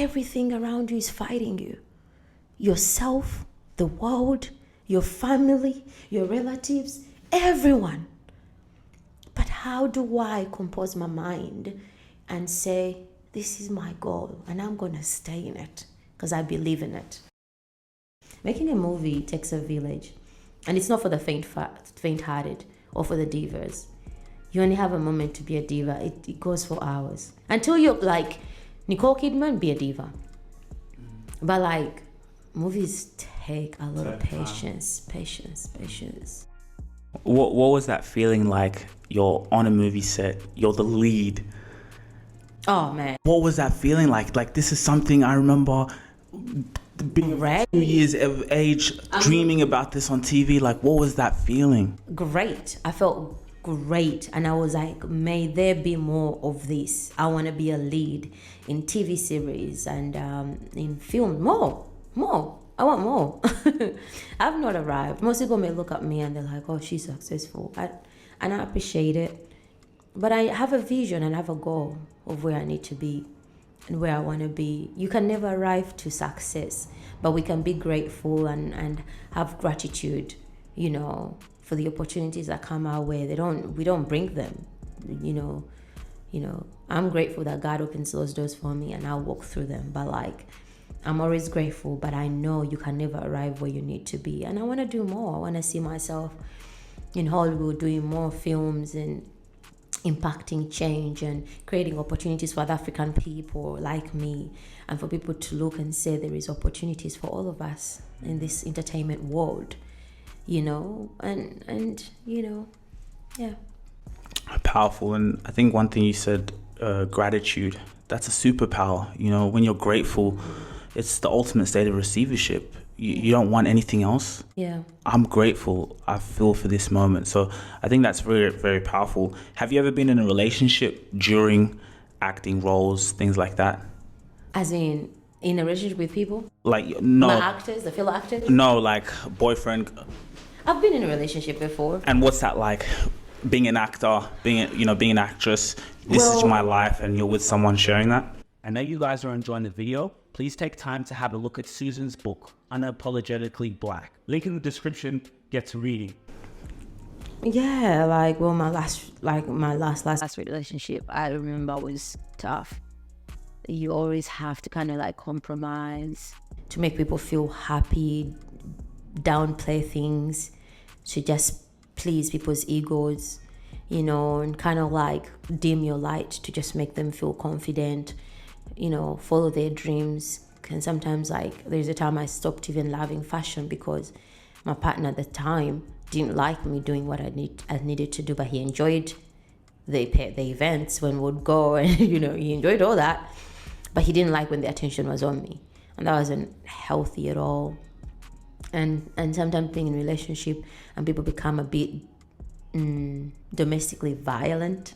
everything around you is fighting you. Yourself, the world, your family, your relatives, everyone. But how do I compose my mind and say, this is my goal and I'm going to stay in it because I believe in it? Making a movie takes a village, and it's not for the faint-hearted or for the divas. You only have a moment to be a diva. It goes for hours. Until you're like Nicole Kidman, be a diva. But like, movies take a lot of patience. What was that feeling like? You're on a movie set, you're the lead. Oh man. What was that feeling like? Like, this is something I remember being 2 years of age, dreaming about this on TV. Like, what was that feeling? Great. I felt great. And I was like, may there be more of this. I want to be a lead in TV series and in film. More. I want more. I've not arrived. Most people may look at me and they're like, oh, she's successful. And I appreciate it. But I have a vision and I have a goal of where I need to be and where I want to be. You can never arrive to success, but we can be grateful and have gratitude, you know, for the opportunities that come our way. We don't bring them, you know. I'm grateful that God opens those doors for me and I'll walk through them. But like, I'm always grateful, but I know you can never arrive where you need to be. And I want to do more. I want to see myself in Hollywood doing more films and impacting change and creating opportunities for other African people like me, and for people to look and say there is opportunities for all of us in this entertainment world, you know, and you know, yeah. Powerful. And I think one thing you said, gratitude, that's a superpower. You know, when you're grateful, it's the ultimate state of receivership. You don't want anything else. Yeah. I'm grateful. I feel for this moment. So I think that's very, very powerful. Have you ever been in a relationship during acting roles, things like that? As in a relationship with people? Like, no. My actors, the fellow actors? No, like boyfriend. I've been in a relationship before. And what's that like? Being an actor, being an actress. This is my life, and you're with someone sharing that. I know you guys are enjoying the video. Please take time to have a look at Suzan's book, Unapologetically Black. Link in the description. Get to reading. Yeah, like, well, my last relationship, I remember, was tough. You always have to kind of like compromise to make people feel happy, downplay things, to just please people's egos, you know, and kind of like dim your light to just make them feel confident, you know, follow their dreams. And sometimes, like, there's a time I stopped even loving fashion because my partner at the time didn't like me doing what I needed to do, but he enjoyed the events when we'd go, and you know, he enjoyed all that, but he didn't like when the attention was on me, and that wasn't healthy at all. And sometimes being in a relationship and people become a bit domestically violent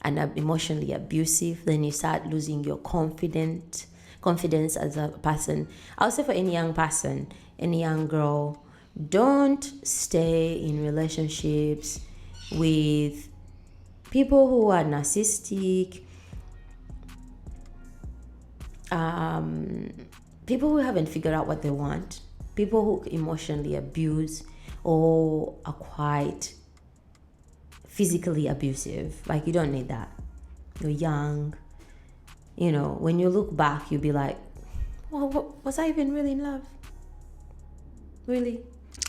and emotionally abusive, then you start losing your confidence as a person. I'll say for any young person, any young girl, don't stay in relationships with people who are narcissistic, people who haven't figured out what they want, people who emotionally abuse or are quite physically abusive. Like, you don't need that. You're young. You know, when you look back, you'll be like, well, was I even really in love? Really?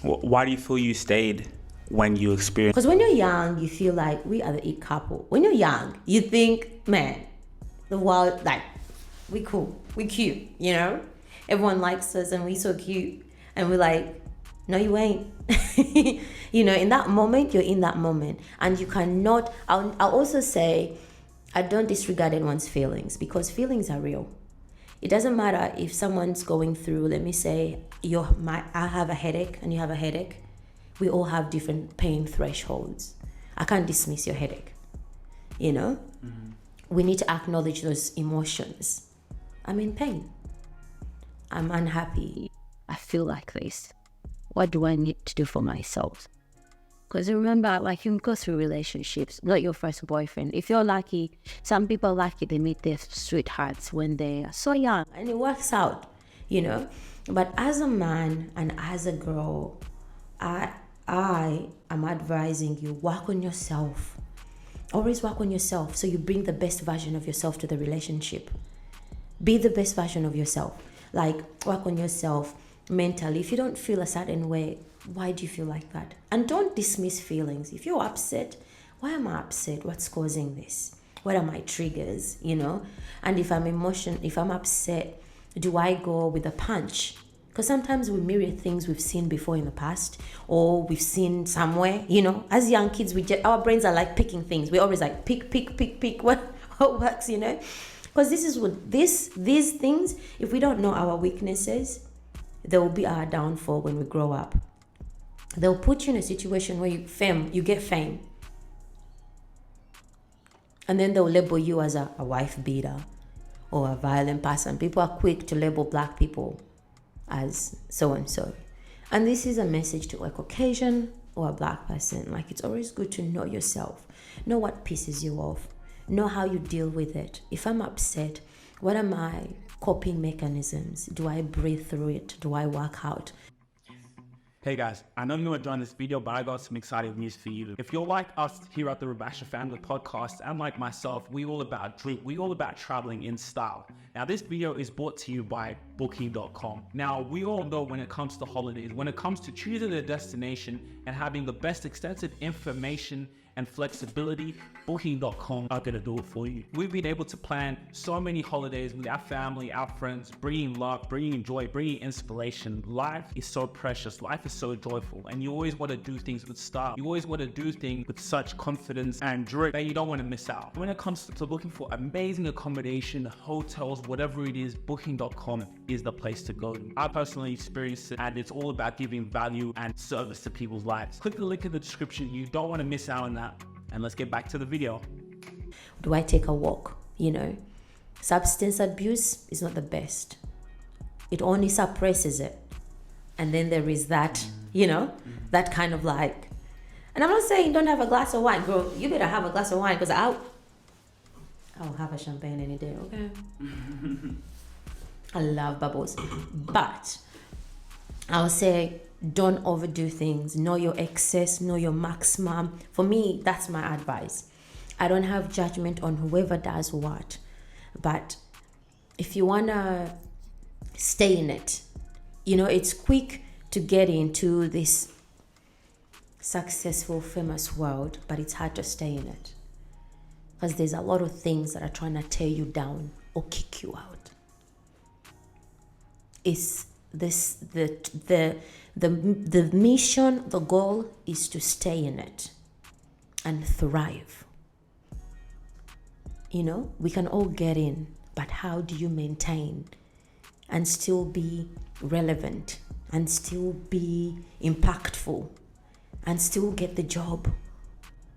Why do you feel you stayed when you experienced? Because when you're young, you feel like we are the it couple. When you're young, you think, man, the world, like, we cool, we cute, you know? Everyone likes us and we so cute. And we're like, no, you ain't. You know, in that moment, you're in that moment. And you cannot, I'll also say, I don't disregard anyone's feelings, because feelings are real. It doesn't matter if someone's going through, let me say, I have a headache and you have a headache. We all have different pain thresholds. I can't dismiss your headache, you know? Mm-hmm. We need to acknowledge those emotions. I'm in pain. I'm unhappy. I feel like this. What do I need to do for myself? Because remember, like, you go through relationships, not your first boyfriend. If you're lucky, some people are lucky they meet their sweethearts when they are so young and it works out, you know. But as a man and as a girl, I am advising you, work on yourself. Always work on yourself so you bring the best version of yourself to the relationship. Be the best version of yourself. Like, work on yourself mentally. If you don't feel a certain way, why do you feel like that? And don't dismiss feelings. If you're upset, why am I upset? What's causing this? What are my triggers, you know? And if I'm upset, do I go with a punch? Because sometimes we mirror things we've seen before in the past, or we've seen somewhere, you know. As young kids, our brains are like picking things. We always like pick what works, you know. Because this is what these things, if we don't know our weaknesses, they will be our downfall when we grow up. They'll put you in a situation where you get fame. And then they'll label you as a wife beater or a violent person. People are quick to label black people as so-and-so. And this is a message to a Caucasian or a black person. Like, it's always good to know yourself. Know what pisses you off. Know how you deal with it. If I'm upset, what are my coping mechanisms? Do I breathe through it? Do I work out? Hey guys, I know you enjoyed this video, but I got some exciting news for you. If you're like us here at the Rubasha Family podcast, and like myself, we all about traveling in style. Now this video is brought to you by Booking.com. Now we all know when it comes to holidays, when it comes to choosing a destination and having the best extensive information and flexibility, Booking.com are going to do it for you. We've been able to plan so many holidays with our family, our friends, bringing love, bringing joy, bringing inspiration. Life is so precious. Life is so joyful. And you always want to do things with style. You always want to do things with such confidence and drip that you don't want to miss out. When it comes to looking for amazing accommodation, hotels, whatever it is, Booking.com is the place to go. I personally experienced it, and it's all about giving value and service to people's lives. Click the link in the description. You don't want to miss out on that. And let's get back to the video. Do I take a walk? You know, substance abuse is not the best. It only suppresses it. And then there is that, you know, that kind of like, and I'm not saying don't have a glass of wine, girl. You better have a glass of wine, because I'll have a champagne any day, okay? I love bubbles. But I'll say, don't overdo things. Know your excess, know your maximum. For me, that's my advice. I don't have judgment on whoever does what. But if you want to stay in it, you know, it's quick to get into this successful, famous world, but it's hard to stay in it. Because there's a lot of things that are trying to tear you down or kick you out. It's this the mission, the goal is to stay in it and thrive. You know, we can all get in, but how do you maintain and still be relevant and still be impactful and still get the job?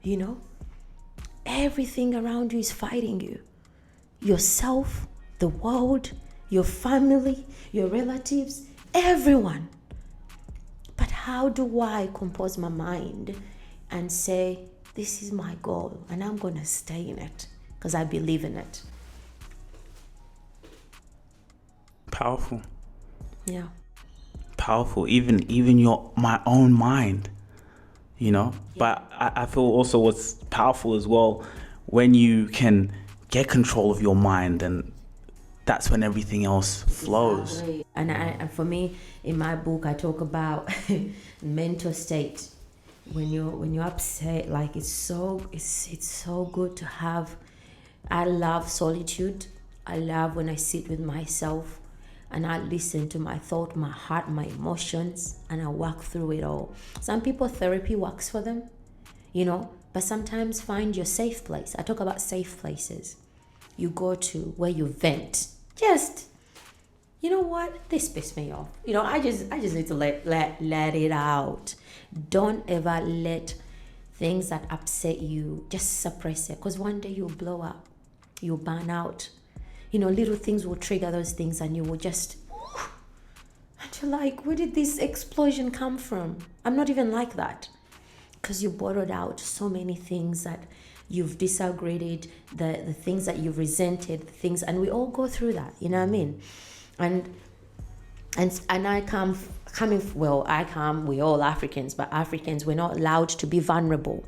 You know, everything around you is fighting you. Yourself, the world, your family, your relatives, everyone. But how do I compose my mind and say, this is my goal and I'm going to stay in it because I believe in it? Powerful. Yeah. Powerful. Even my own mind, you know. Yeah. But I feel also what's powerful as well, when you can get control of your mind, and that's when everything else flows. Exactly. And for me, in my book, I talk about mental state. When you're upset, like it's so good to have. I love solitude. I love when I sit with myself and I listen to my thought, my heart, my emotions, and I walk through it all. Some people, therapy works for them, you know, but sometimes find your safe place. I talk about safe places. You go to where you vent. Just, you know what? This pissed me off. You know, I just need to let it out. Don't ever let things that upset you just suppress it, because one day you'll blow up. You'll burn out. You know, little things will trigger those things and you will just, and you're like, where did this explosion come from? I'm not even like that. because you bottled out so many things that you've disagreed, the things that you've resented, the things, and we all go through that, you know what I mean? And we all Africans, but Africans, we're not allowed to be vulnerable.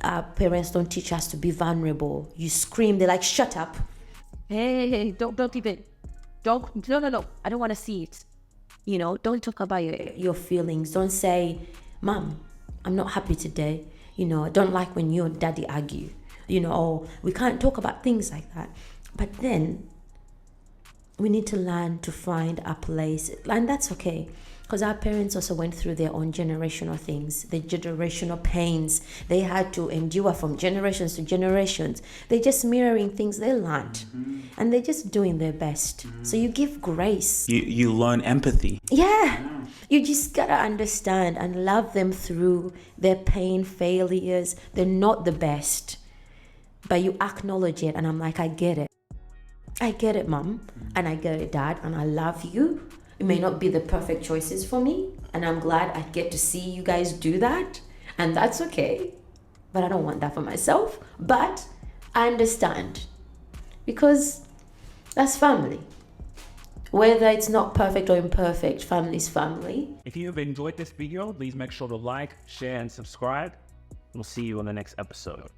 Our parents don't teach us to be vulnerable. You scream, they're like, shut up. Hey, don't even, no, I don't want to see it. Don't talk about Your feelings. Don't say, Mom, I'm not happy today. I don't like when you and Daddy argue. Or we can't talk about things like that. But then we need to learn to find a place, and that's okay, because our parents also went through their own generational things, the generational pains they had to endure from generations to generations. They're just mirroring things they learned, and they're just doing their best. So you give grace. You learn empathy. Yeah. You just gotta understand and love them through their pain, failures. They're not the best, but you acknowledge it, and I'm like, I get it. I get it, Mom, and I get it, Dad, and I love you. It may not be the perfect choices for me, and I'm glad I get to see you guys do that, and that's okay. But I don't want that for myself. But I understand, because that's family. Whether it's not perfect or imperfect, family's family. If you have enjoyed this video, please make sure to like, share, and subscribe. We'll see you on the next episode.